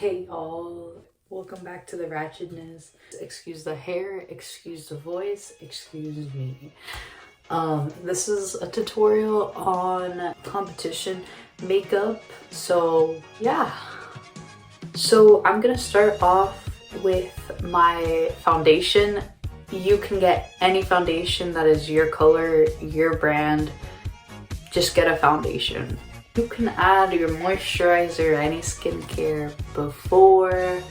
Hey y'all, welcome back to the ratchetness. Excuse the hair, excuse the voice, excuse me. This is a tutorial on competition makeup. So yeah. So I'm gonna start off with my foundation. You can get any foundation that is your color, your brand. Just get a foundation. You can add your moisturizer or any skincare before.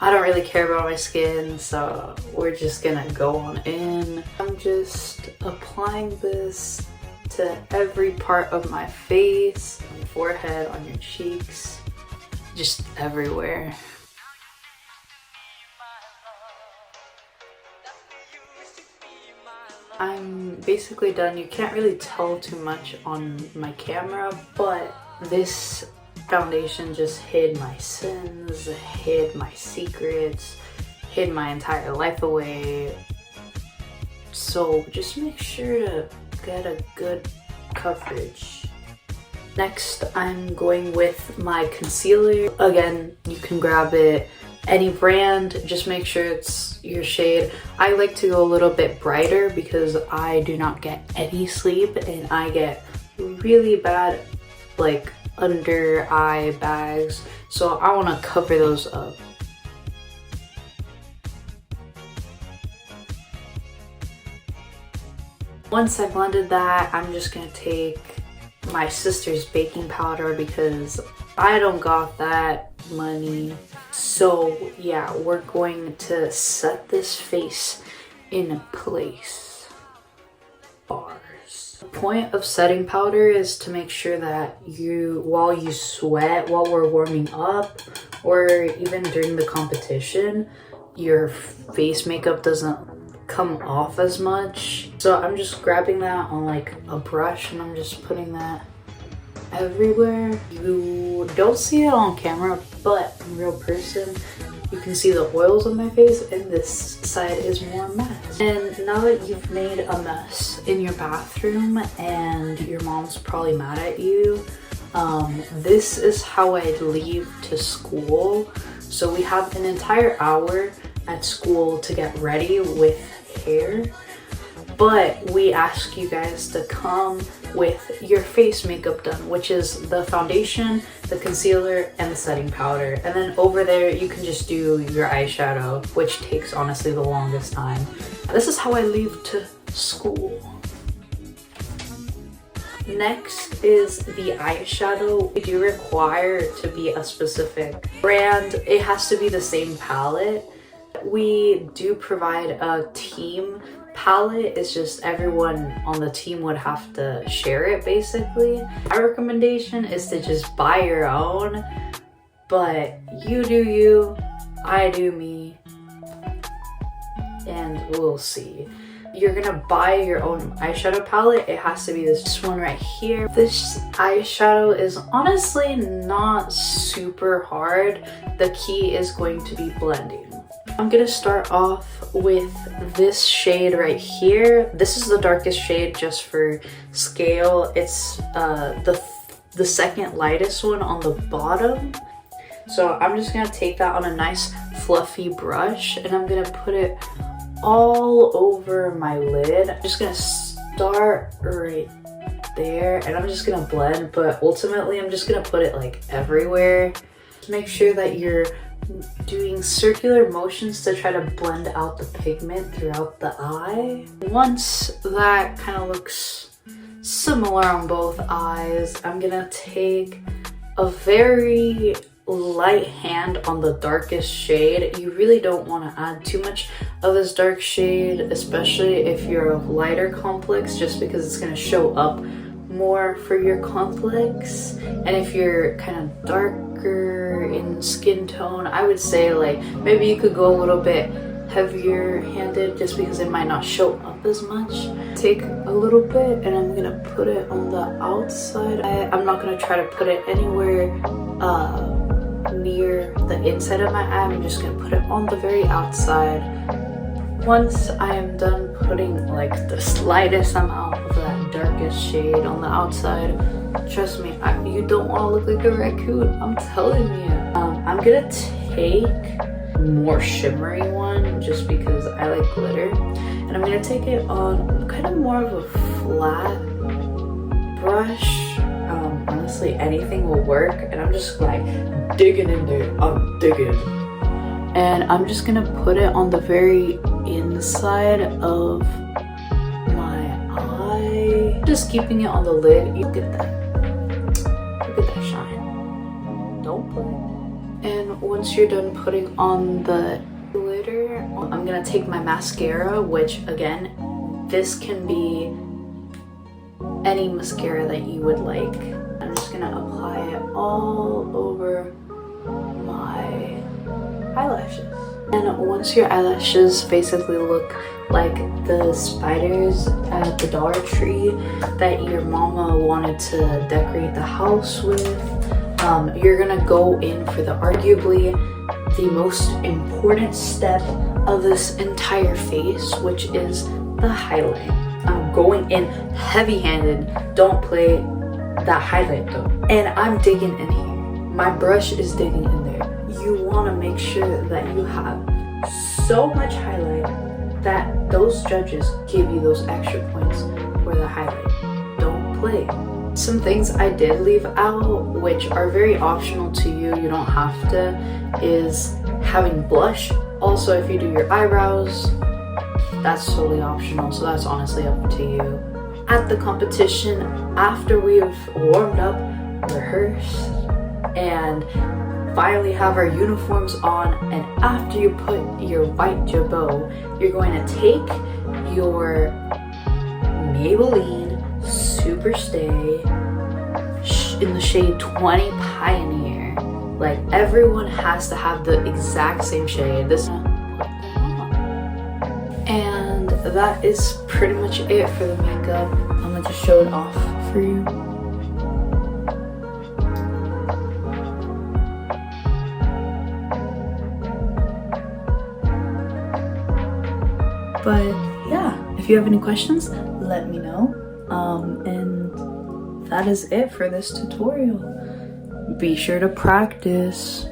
I don't really care about my skin, so we're just gonna go on in. I'm just applying this to every part of my face, on your forehead, on your cheeks, just everywhere. I'm basically done. You can't really tell too much on my camera, but this foundation just hid my sins, hid my secrets, hid my entire life away. So just make sure to get a good coverage. Next, I'm going with my concealer. Again, you can grab it any brand, just make sure it's your shade. I like to go a little bit brighter because I do not get any sleep and I get really bad like under eye bags, so I want to cover those up. Once I blended that, I'm just gonna take my sister's baking powder because I don't got that money. So yeah, we're going to set this face in place. Bars. The point of setting powder is to make sure that while you sweat, while we're warming up, or even during the competition, your face makeup doesn't come off as much. So I'm just grabbing that on like a brush and I'm just putting that everywhere. You don't see it on camera, but in real person you can see the oils on my face, and this side is more mess. And now that you've made a mess in your bathroom and your mom's probably mad at you, this is how I leave to school. So we have an entire hour at school to get ready with hair, but we ask you guys to come with your face makeup done, which is the foundation, the concealer, and the setting powder. And then over there you can just do your eyeshadow, which takes honestly the longest time. This is how I leave to school. Next is the eyeshadow. We do require it to be a specific brand. It has to be the same palette. We do provide a team palette. It's just everyone on the team would have to share it basically. My recommendation is to just buy your own, but you do you, I do me, and we'll see. You're gonna buy your own eyeshadow palette. It has to be this one right here. This eyeshadow is honestly not super hard. The key is going to be blending. I'm gonna start off with this shade right here. This is the darkest shade just for scale. It's the second lightest one on the bottom. So I'm just gonna take that on a nice fluffy brush and I'm gonna put it all over my lid. I'm just gonna start right there and I'm just gonna blend, but ultimately I'm just gonna put it like everywhere. Make sure that you're doing circular motions to try to blend out the pigment throughout the eye. Once that kind of looks similar on both eyes, I'm gonna take a very light hand on the darkest shade. You really don't want to add too much of this dark shade, especially if you're of lighter complex, just because it's going to show up more for your complex. And if you're kind of darker in skin tone, I would say like maybe you could go a little bit heavier handed just because it might not show up as much. Take a little bit and I'm gonna put it on the outside. I'm not gonna try to put it anywhere near the inside of my eye. I'm just gonna put it on the very outside. Once I am done putting like the slightest amount of that darkest shade on the outside, trust me, you don't want to look like a raccoon. I'm telling you. I'm gonna take more shimmery one just because I like glitter, and I'm gonna take it on kind of more of a flat brush. Honestly, anything will work, and I'm just like digging in there. I'm digging, and I'm just gonna put it on the very inside of my eye, just keeping it on the lid. You get that. Look at that shine. Don't play. And once you're done putting on the glitter, I'm gonna take my mascara, which again, this can be any mascara that you would like. I'm just gonna apply it all over my eyelashes. And once your eyelashes basically look like the spiders at the Dollar Tree that your mama wanted to decorate the house with, you're gonna go in for the arguably the most important step of this entire face, which is the highlight. I'm going in heavy-handed. Don't play that highlight though. And I'm digging in here. My brush is digging in there. You want to make sure that you have so much highlight that those judges give you those extra points for the highlight. Don't play. Some things I did leave out, which are very optional to you, you don't have to, is having blush. Also, if you do your eyebrows, that's totally optional, so that's honestly up to you. At the competition, after we've warmed up, rehearsed, and finally have our uniforms on, and after you put your white jabot, you're going to take your Maybelline Super Stay in the shade 20 Pioneer. Like, everyone has to have the exact same shade. And that is pretty much it for the makeup. I'm gonna just show it off for you. But yeah, if you have any questions, let me know. And that is it for this tutorial. Be sure to practice.